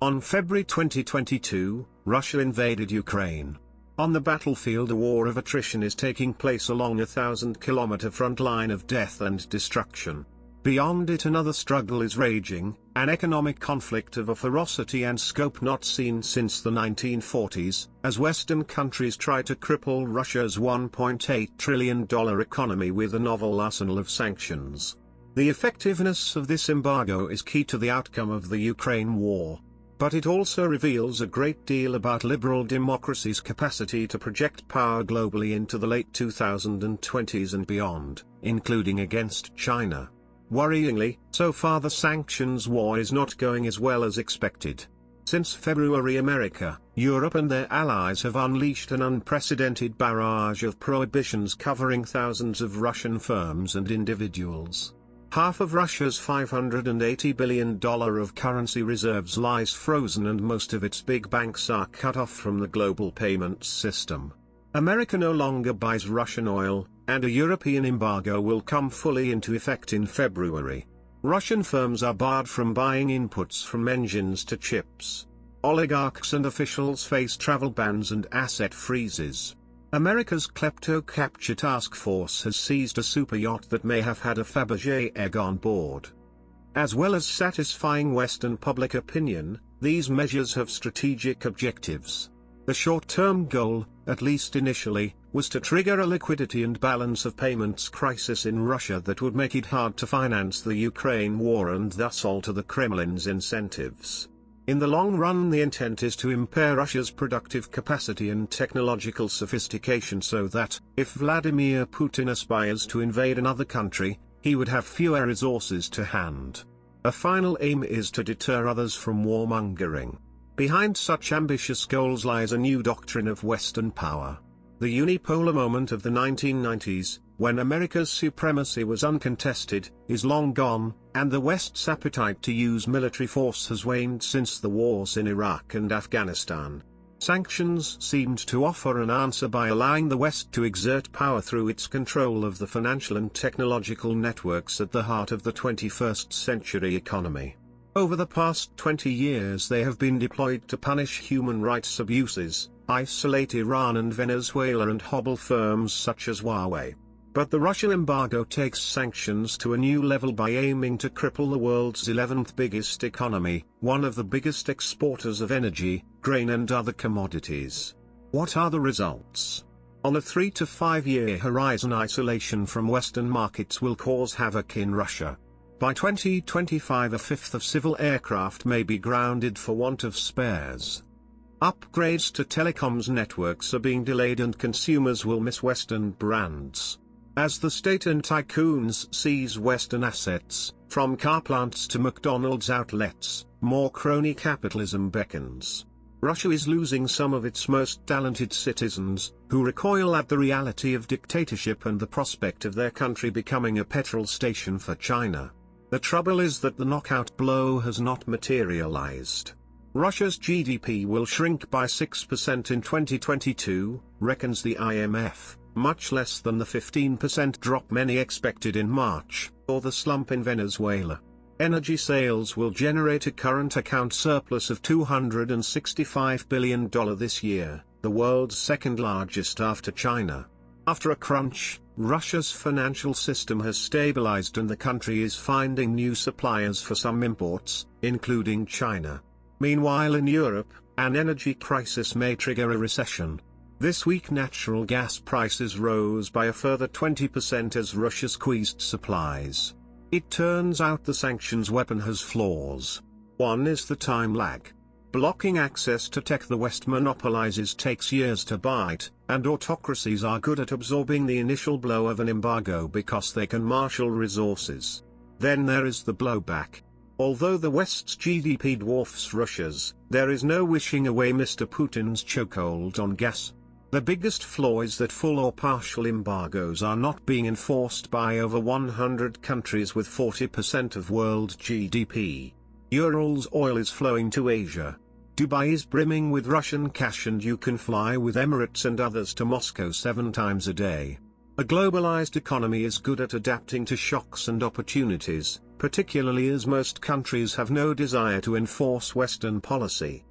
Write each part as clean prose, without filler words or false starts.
On February 2022, Russia invaded Ukraine. On the battlefield, a war of attrition is taking place along a 1,000-kilometer front line of death and destruction. Beyond it, another struggle is raging, an economic conflict of a ferocity and scope not seen since the 1940s, as Western countries try to cripple Russia's $1.8 trillion economy with a novel arsenal of sanctions. The effectiveness of this embargo is key to the outcome of the Ukraine war. But it also reveals a great deal about liberal democracy's capacity to project power globally into the late 2020s and beyond, including against China. Worryingly, so far the sanctions war is not going as well as expected. Since February, America, Europe and their allies have unleashed an unprecedented barrage of prohibitions covering thousands of Russian firms and individuals. Half of Russia's $580 billion of currency reserves lies frozen, and most of its big banks are cut off from the global payments system. America no longer buys Russian oil, and a European embargo will come fully into effect in February. Russian firms are barred from buying inputs from engines to chips. Oligarchs and officials face travel bans and asset freezes. America's klepto capture task force has seized a super yacht that may have had a Fabergé egg on board. As well as satisfying Western public opinion, these measures have strategic objectives. The short-term goal, at least initially, was to trigger a liquidity and balance of payments crisis in Russia that would make it hard to finance the Ukraine war and thus alter the Kremlin's incentives. In the long run, the intent is to impair Russia's productive capacity and technological sophistication so that, if Vladimir Putin aspires to invade another country, he would have fewer resources to hand. A final aim is to deter others from warmongering. Behind such ambitious goals lies a new doctrine of Western power. The unipolar moment of the 1990s, when America's supremacy was uncontested, is long gone, and the West's appetite to use military force has waned since the wars in Iraq and Afghanistan. Sanctions seemed to offer an answer by allowing the West to exert power through its control of the financial and technological networks at the heart of the 21st century economy. Over the past 20 years they have been deployed to punish human rights abuses, isolate Iran and Venezuela, and hobble firms such as Huawei. But the Russia embargo takes sanctions to a new level by aiming to cripple the world's 11th biggest economy, one of the biggest exporters of energy, grain and other commodities. What are the results? On a 3 to 5 year horizon, isolation from Western markets will cause havoc in Russia. By 2025, a fifth of civil aircraft may be grounded for want of spares. Upgrades to telecoms networks are being delayed and consumers will miss Western brands. As the state and tycoons seize Western assets, from car plants to McDonald's outlets, more crony capitalism beckons. Russia is losing some of its most talented citizens, who recoil at the reality of dictatorship and the prospect of their country becoming a petrol station for China. The trouble is that the knockout blow has not materialized. Russia's GDP will shrink by 6% in 2022, reckons the IMF, much less than the 15% drop many expected in March, or the slump in Venezuela. Energy sales will generate a current account surplus of $265 billion this year, the world's second largest after China. After a crunch, Russia's financial system has stabilized and the country is finding new suppliers for some imports, including China. Meanwhile, in Europe, an energy crisis may trigger a recession. This week natural gas prices rose by a further 20% as Russia squeezed supplies. It turns out the sanctions weapon has flaws. One is the time lag. Blocking access to tech the West monopolizes takes years to bite, and autocracies are good at absorbing the initial blow of an embargo because they can marshal resources. Then there is the blowback. Although the West's GDP dwarfs Russia's, there is no wishing away Mr. Putin's chokehold on gas. The biggest flaw is that full or partial embargoes are not being enforced by over 100 countries with 40% of world GDP. Ural's oil is flowing to Asia. Dubai is brimming with Russian cash and you can fly with Emirates and others to Moscow 7 times a day. A globalized economy is good at adapting to shocks and opportunities, particularly as most countries have no desire to enforce Western policy.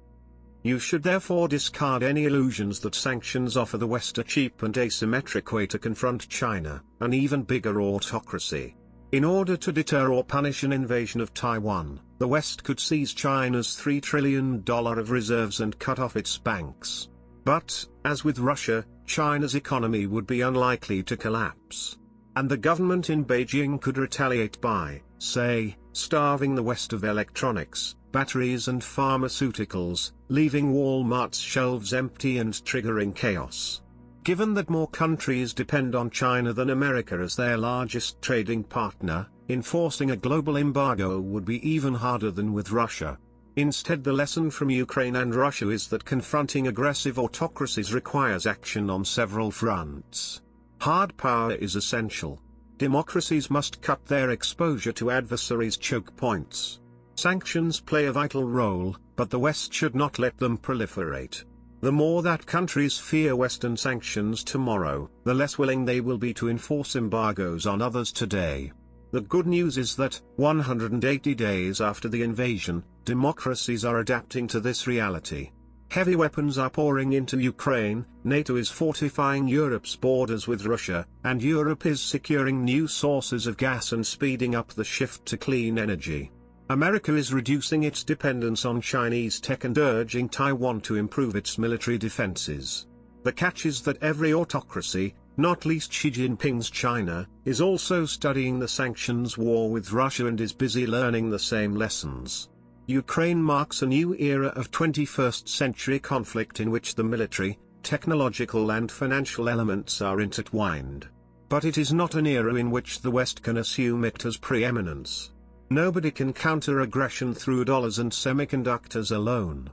You should therefore discard any illusions that sanctions offer the West a cheap and asymmetric way to confront China, an even bigger autocracy. In order to deter or punish an invasion of Taiwan, the West could seize China's $3 trillion of reserves and cut off its banks. But, as with Russia, China's economy would be unlikely to collapse. And the government in Beijing could retaliate by, say, starving the West of electronics, batteries and pharmaceuticals, leaving Walmart's shelves empty and triggering chaos. Given that more countries depend on China than America as their largest trading partner, enforcing a global embargo would be even harder than with Russia. Instead, the lesson from Ukraine and Russia is that confronting aggressive autocracies requires action on several fronts. Hard power is essential. Democracies must cut their exposure to adversaries' choke points. Sanctions play a vital role, but the West should not let them proliferate. The more that countries fear Western sanctions tomorrow, the less willing they will be to enforce embargoes on others today. The good news is that, 180 days after the invasion, democracies are adapting to this reality. Heavy weapons are pouring into Ukraine, NATO is fortifying Europe's borders with Russia, and Europe is securing new sources of gas and speeding up the shift to clean energy. America is reducing its dependence on Chinese tech and urging Taiwan to improve its military defenses. The catch is that every autocracy, not least Xi Jinping's China, is also studying the sanctions war with Russia and is busy learning the same lessons. Ukraine marks a new era of 21st century conflict in which the military, technological and financial elements are intertwined. But it is not an era in which the West can assume it has preeminence. Nobody can counter aggression through dollars and semiconductors alone.